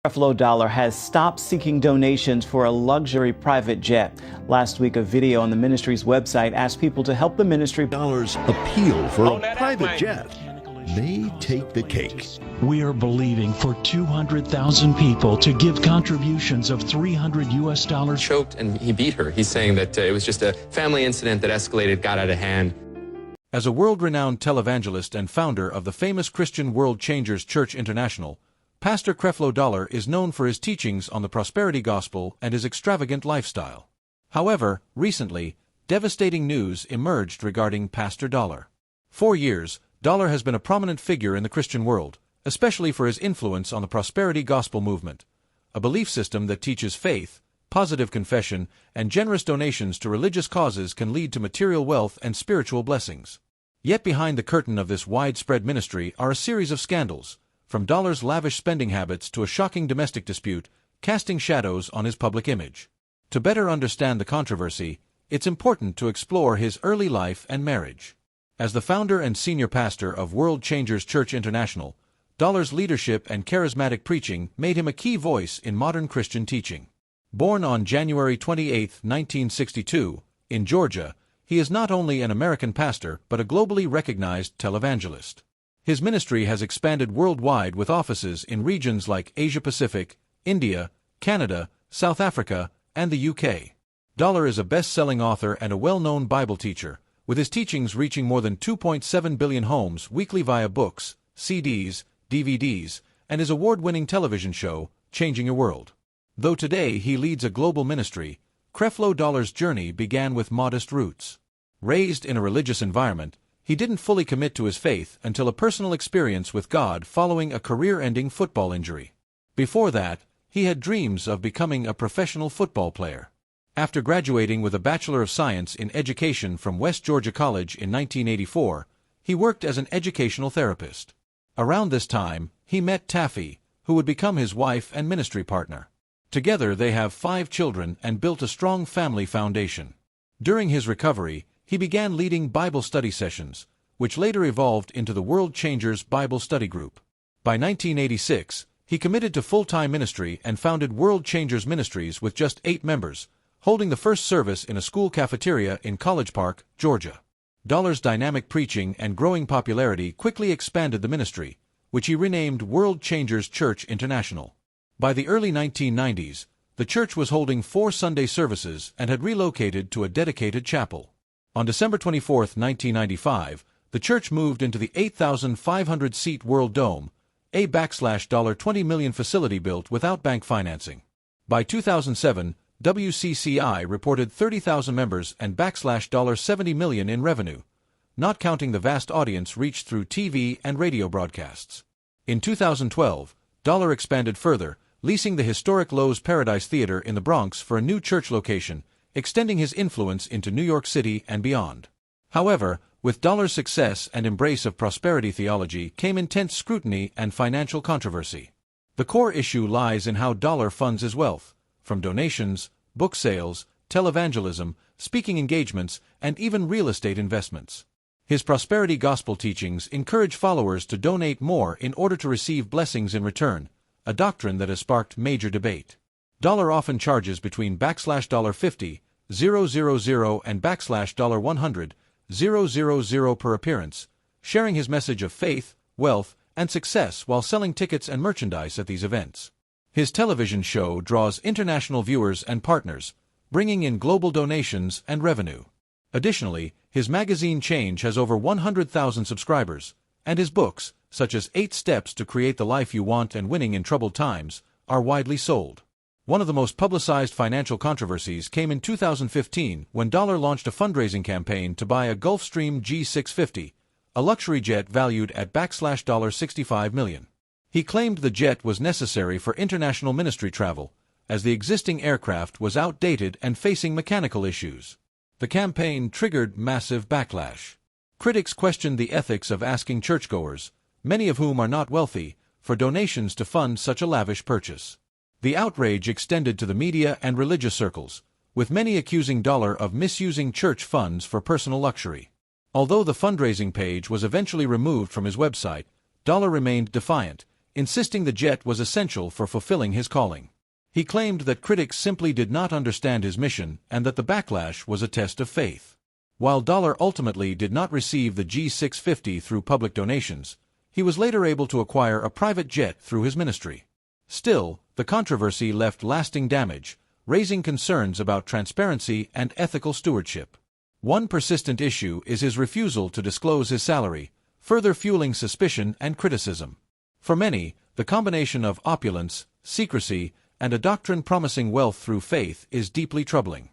Creflo Dollar has stopped seeking donations for a luxury private jet. Last week, a video on the ministry's website asked people to help the ministry. Dollars appeal for a private jet may take the cake. We are believing for 200,000 people to give contributions of $300. Choked and he beat her. He's saying that it was just a family incident that escalated, got out of hand. As a world-renowned televangelist and founder of the famous Christian World Changers Church International, Pastor Creflo Dollar is known for his teachings on the prosperity gospel and his extravagant lifestyle. However, recently, devastating news emerged regarding Pastor Dollar. For years, Dollar has been a prominent figure in the Christian world, especially for his influence on the prosperity gospel movement, a belief system that teaches faith, positive confession, and generous donations to religious causes can lead to material wealth and spiritual blessings. Yet behind the curtain of this widespread ministry are a series of scandals, from Dollar's lavish spending habits to a shocking domestic dispute, casting shadows on his public image. To better understand the controversy, it's important to explore his early life and marriage. As the founder and senior pastor of World Changers Church International, Dollar's leadership and charismatic preaching made him a key voice in modern Christian teaching. Born on January 28, 1962, in Georgia, he is not only an American pastor but a globally recognized televangelist. His ministry has expanded worldwide with offices in regions like Asia-Pacific, India, Canada, South Africa, and the UK. Dollar is a best-selling author and a well-known Bible teacher, with his teachings reaching more than 2.7 billion homes weekly via books, CDs, DVDs, and his award-winning television show, Changing Your World. Though today he leads a global ministry, Creflo Dollar's journey began with modest roots. Raised in a religious environment, he didn't fully commit to his faith until a personal experience with God following a career-ending football injury. Before that, he had dreams of becoming a professional football player. After graduating with a Bachelor of Science in Education from West Georgia College in 1984, he worked as an educational therapist. Around this time, he met Taffy, who would become his wife and ministry partner. Together they have 5 children and built a strong family foundation. During his recovery, he began leading Bible study sessions, which later evolved into the World Changers Bible Study Group. By 1986, he committed to full-time ministry and founded World Changers Ministries with just 8 members, holding the first service in a school cafeteria in College Park, Georgia. Dollar's dynamic preaching and growing popularity quickly expanded the ministry, which he renamed World Changers Church International. By the early 1990s, the church was holding 4 Sunday services and had relocated to a dedicated chapel. On December 24, 1995, the church moved into the 8,500-seat World Dome, a $20 million facility built without bank financing. By 2007, WCCI reported 30,000 members and $70 million in revenue, not counting the vast audience reached through TV and radio broadcasts. In 2012, Dollar expanded further, leasing the historic Lowe's Paradise Theater in the Bronx for a new church location, extending his influence into New York City and beyond. However, with Dollar's success and embrace of prosperity theology came intense scrutiny and financial controversy. The core issue lies in how Dollar funds his wealth, from donations, book sales, televangelism, speaking engagements, and even real estate investments. His prosperity gospel teachings encourage followers to donate more in order to receive blessings in return, a doctrine that has sparked major debate. Dollar often charges between $50,000 and $100,000 per appearance, sharing his message of faith, wealth, and success while selling tickets and merchandise at these events. His television show draws international viewers and partners, bringing in global donations and revenue. Additionally, his magazine Change has over 100,000 subscribers, and his books, such as 8 Steps to Create the Life You Want and Winning in Troubled Times, are widely sold. One of the most publicized financial controversies came in 2015 when Dollar launched a fundraising campaign to buy a Gulfstream G650, a luxury jet valued at $65 million. He claimed the jet was necessary for international ministry travel, as the existing aircraft was outdated and facing mechanical issues. The campaign triggered massive backlash. Critics questioned the ethics of asking churchgoers, many of whom are not wealthy, for donations to fund such a lavish purchase. The outrage extended to the media and religious circles, with many accusing Dollar of misusing church funds for personal luxury. Although the fundraising page was eventually removed from his website, Dollar remained defiant, insisting the jet was essential for fulfilling his calling. He claimed that critics simply did not understand his mission and that the backlash was a test of faith. While Dollar ultimately did not receive the G650 through public donations, he was later able to acquire a private jet through his ministry. Still, the controversy left lasting damage, raising concerns about transparency and ethical stewardship. One persistent issue is his refusal to disclose his salary, further fueling suspicion and criticism. For many, the combination of opulence, secrecy, and a doctrine promising wealth through faith is deeply troubling.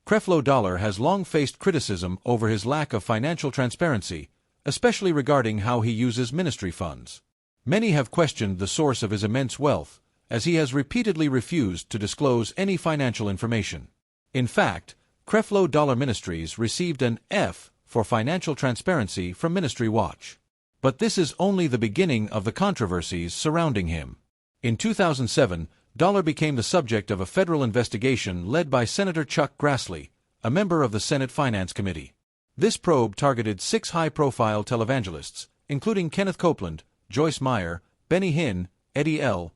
Creflo Dollar has long faced criticism over his lack of financial transparency, especially regarding how he uses ministry funds. Many have questioned the source of his immense wealth, as he has repeatedly refused to disclose any financial information. In fact, Creflo Dollar Ministries received an F for financial transparency from Ministry Watch. But this is only the beginning of the controversies surrounding him. In 2007, Dollar became the subject of a federal investigation led by Senator Chuck Grassley, a member of the Senate Finance Committee. This probe targeted 6 high-profile televangelists, including Kenneth Copeland, Joyce Meyer, Benny Hinn, Eddie L.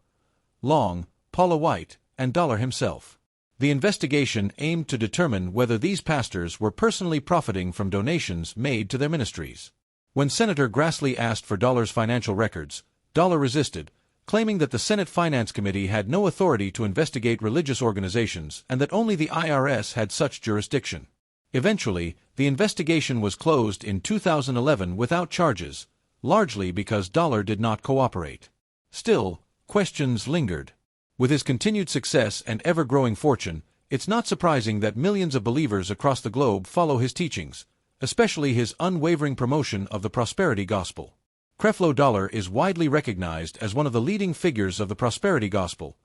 Long, Paula White, and Dollar himself. The investigation aimed to determine whether these pastors were personally profiting from donations made to their ministries. When Senator Grassley asked for Dollar's financial records, Dollar resisted, claiming that the Senate Finance Committee had no authority to investigate religious organizations and that only the IRS had such jurisdiction. Eventually, the investigation was closed in 2011 without charges, largely because Dollar did not cooperate. Still, questions lingered. With his continued success and ever-growing fortune, it's not surprising that millions of believers across the globe follow his teachings, especially his unwavering promotion of the prosperity gospel. Creflo Dollar is widely recognized as one of the leading figures of the prosperity gospel,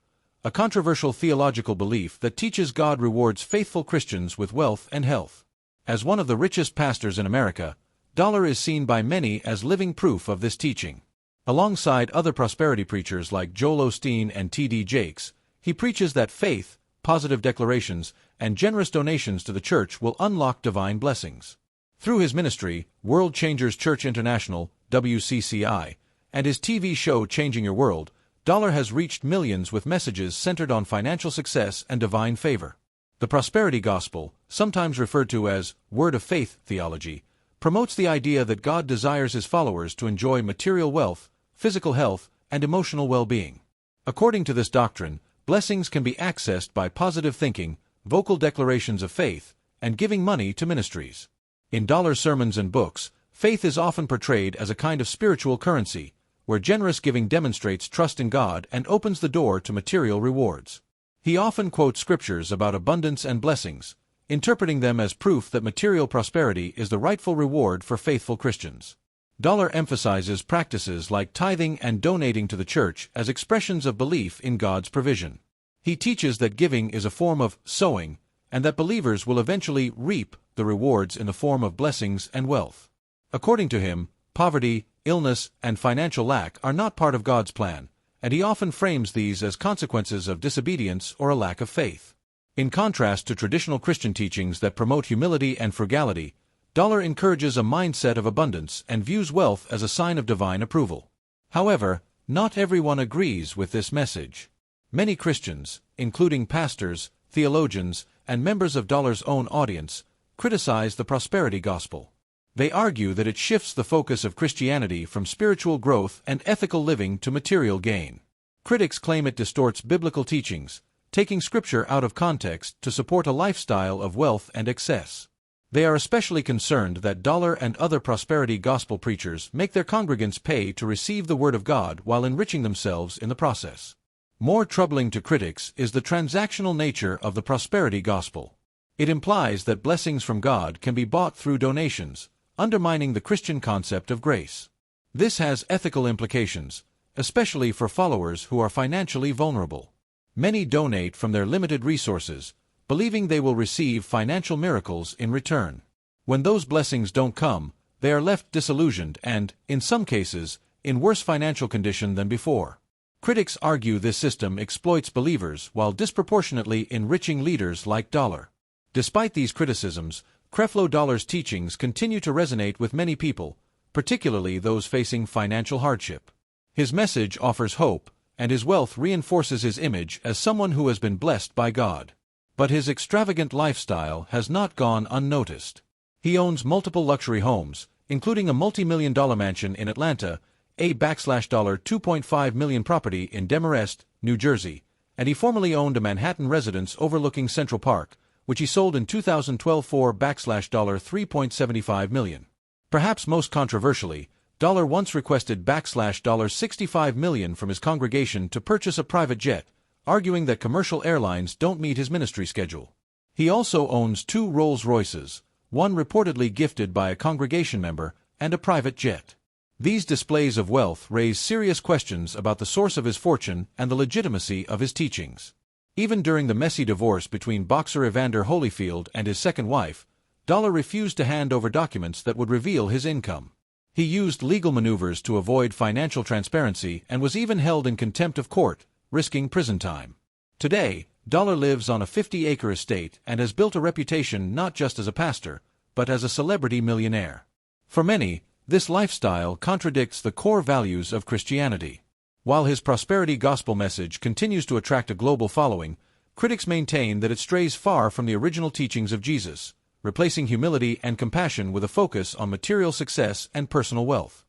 a controversial theological belief that teaches God rewards faithful Christians with wealth and health. As one of the richest pastors in America, Dollar is seen by many as living proof of this teaching. Alongside other prosperity preachers like Joel Osteen and T.D. Jakes, he preaches that faith, positive declarations, and generous donations to the church will unlock divine blessings. Through his ministry, World Changers Church International, WCCI, and his TV show Changing Your World, Dollar has reached millions with messages centered on financial success and divine favor. The prosperity gospel, sometimes referred to as word of faith theology, promotes the idea that God desires his followers to enjoy material wealth, physical health, and emotional well-being. According to this doctrine, blessings can be accessed by positive thinking, vocal declarations of faith, and giving money to ministries. In Dollar's sermons and books, faith is often portrayed as a kind of spiritual currency, where generous giving demonstrates trust in God and opens the door to material rewards. He often quotes scriptures about abundance and blessings, interpreting them as proof that material prosperity is the rightful reward for faithful Christians. Dollar emphasizes practices like tithing and donating to the church as expressions of belief in God's provision. He teaches that giving is a form of sowing, and that believers will eventually reap the rewards in the form of blessings and wealth. According to him, poverty, illness, and financial lack are not part of God's plan, and he often frames these as consequences of disobedience or a lack of faith. In contrast to traditional Christian teachings that promote humility and frugality, Dollar encourages a mindset of abundance and views wealth as a sign of divine approval. However, not everyone agrees with this message. Many Christians, including pastors, theologians, and members of Dollar's own audience, criticize the prosperity gospel. They argue that it shifts the focus of Christianity from spiritual growth and ethical living to material gain. Critics claim it distorts biblical teachings, taking scripture out of context to support a lifestyle of wealth and excess. They are especially concerned that Dollar and other prosperity gospel preachers make their congregants pay to receive the Word of God while enriching themselves in the process. More troubling to critics is the transactional nature of the prosperity gospel. It implies that blessings from God can be bought through donations, undermining the Christian concept of grace. This has ethical implications, especially for followers who are financially vulnerable. Many donate from their limited resources, believing they will receive financial miracles in return. When those blessings don't come, they are left disillusioned and, in some cases, in worse financial condition than before. Critics argue this system exploits believers while disproportionately enriching leaders like Dollar. Despite these criticisms, Creflo Dollar's teachings continue to resonate with many people, particularly those facing financial hardship. His message offers hope, and his wealth reinforces his image as someone who has been blessed by God. But his extravagant lifestyle has not gone unnoticed. He owns multiple luxury homes, including a multi-million-dollar mansion in Atlanta, a $2.5 million property in Demarest, New Jersey, and he formerly owned a Manhattan residence overlooking Central Park, which he sold in 2012 for $3.75 million. Perhaps most controversially, Dollar once requested $65 million from his congregation to purchase a private jet, arguing that commercial airlines don't meet his ministry schedule. He also owns 2 Rolls-Royces, one reportedly gifted by a congregation member, and a private jet. These displays of wealth raise serious questions about the source of his fortune and the legitimacy of his teachings. Even during the messy divorce between boxer Evander Holyfield and his second wife, Dollar refused to hand over documents that would reveal his income. He used legal maneuvers to avoid financial transparency and was even held in contempt of court, risking prison time. Today, Dollar lives on a 50-acre estate and has built a reputation not just as a pastor, but as a celebrity millionaire. For many, this lifestyle contradicts the core values of Christianity. While his prosperity gospel message continues to attract a global following, critics maintain that it strays far from the original teachings of Jesus, replacing humility and compassion with a focus on material success and personal wealth.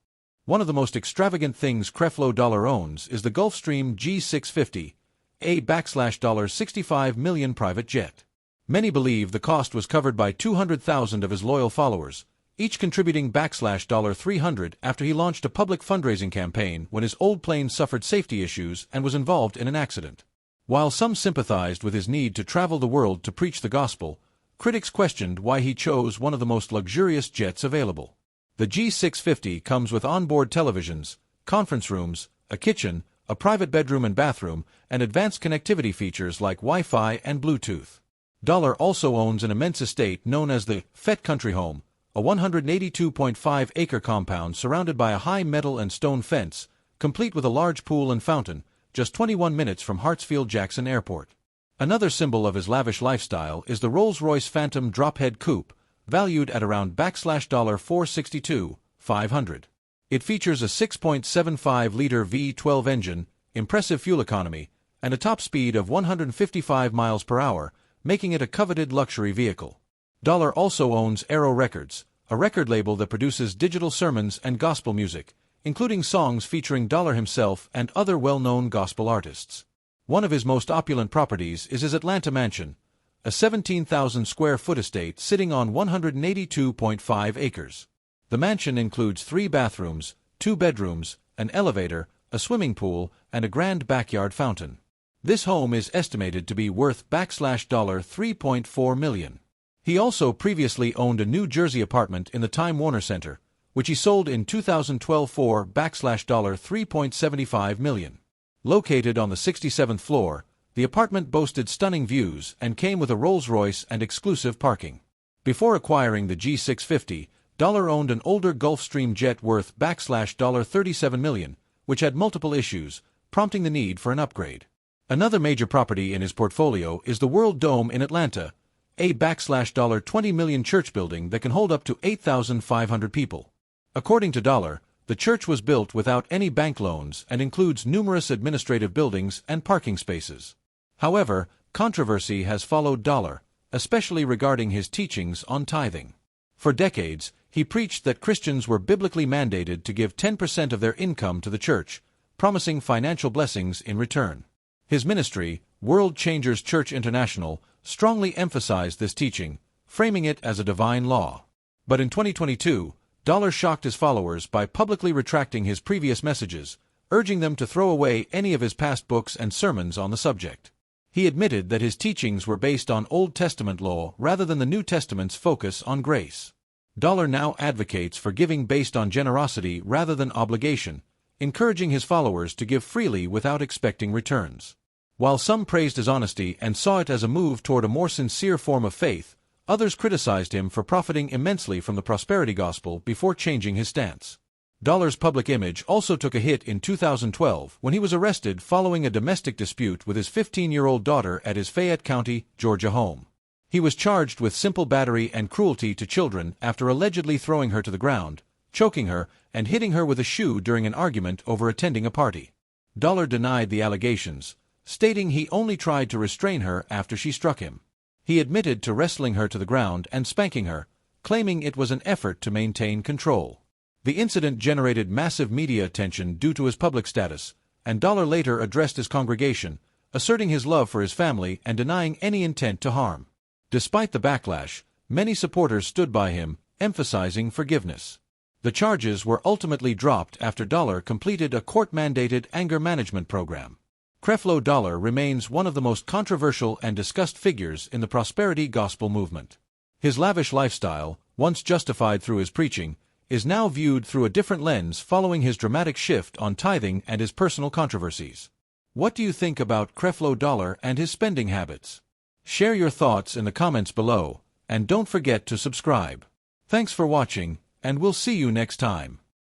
One of the most extravagant things Creflo Dollar owns is the Gulfstream G650, a $65 million private jet. Many believe the cost was covered by 200,000 of his loyal followers, each contributing $300 after he launched a public fundraising campaign when his old plane suffered safety issues and was involved in an accident. While some sympathized with his need to travel the world to preach the gospel, critics questioned why he chose one of the most luxurious jets available. The G650 comes with onboard televisions, conference rooms, a kitchen, a private bedroom and bathroom, and advanced connectivity features like Wi-Fi and Bluetooth. Dollar also owns an immense estate known as the Fett Country Home, a 182.5-acre compound surrounded by a high metal and stone fence, complete with a large pool and fountain, just 21 minutes from Hartsfield-Jackson Airport. Another symbol of his lavish lifestyle is the Rolls-Royce Phantom Drophead Coupe, valued at around $462,500. It features a 6.75-liter V12 engine, impressive fuel economy, and a top speed of 155 miles per hour, making it a coveted luxury vehicle. Dollar also owns Arrow Records, a record label that produces digital sermons and gospel music, including songs featuring Dollar himself and other well-known gospel artists. One of his most opulent properties is his Atlanta mansion, a 17,000-square-foot estate sitting on 182.5 acres. The mansion includes 3 bathrooms, 2 bedrooms, an elevator, a swimming pool, and a grand backyard fountain. This home is estimated to be worth $3.4 million. He also previously owned a New Jersey apartment in the Time Warner Center, which he sold in 2012 for $3.75 million. Located on the 67th floor, the apartment boasted stunning views and came with a Rolls-Royce and exclusive parking. Before acquiring the G650, Dollar owned an older Gulfstream jet worth $37 million, which had multiple issues, prompting the need for an upgrade. Another major property in his portfolio is the World Dome in Atlanta, a $20 million church building that can hold up to 8,500 people. According to Dollar, the church was built without any bank loans and includes numerous administrative buildings and parking spaces. However, controversy has followed Dollar, especially regarding his teachings on tithing. For decades, he preached that Christians were biblically mandated to give 10% of their income to the church, promising financial blessings in return. His ministry, World Changers Church International, strongly emphasized this teaching, framing it as a divine law. But in 2022, Dollar shocked his followers by publicly retracting his previous messages, urging them to throw away any of his past books and sermons on the subject. He admitted that his teachings were based on Old Testament law rather than the New Testament's focus on grace. Dollar now advocates for giving based on generosity rather than obligation, encouraging his followers to give freely without expecting returns. While some praised his honesty and saw it as a move toward a more sincere form of faith, others criticized him for profiting immensely from the prosperity gospel before changing his stance. Dollar's public image also took a hit in 2012 when he was arrested following a domestic dispute with his 15-year-old daughter at his Fayette County, Georgia home. He was charged with simple battery and cruelty to children after allegedly throwing her to the ground, choking her, and hitting her with a shoe during an argument over attending a party. Dollar denied the allegations, stating he only tried to restrain her after she struck him. He admitted to wrestling her to the ground and spanking her, claiming it was an effort to maintain control. The incident generated massive media attention due to his public status, and Dollar later addressed his congregation, asserting his love for his family and denying any intent to harm. Despite the backlash, many supporters stood by him, emphasizing forgiveness. The charges were ultimately dropped after Dollar completed a court-mandated anger management program. Creflo Dollar remains one of the most controversial and discussed figures in the prosperity gospel movement. His lavish lifestyle, once justified through his preaching, is now viewed through a different lens following his dramatic shift on tithing and his personal controversies. What do you think about Creflo Dollar and his spending habits? Share your thoughts in the comments below, and don't forget to subscribe. Thanks for watching, and we'll see you next time.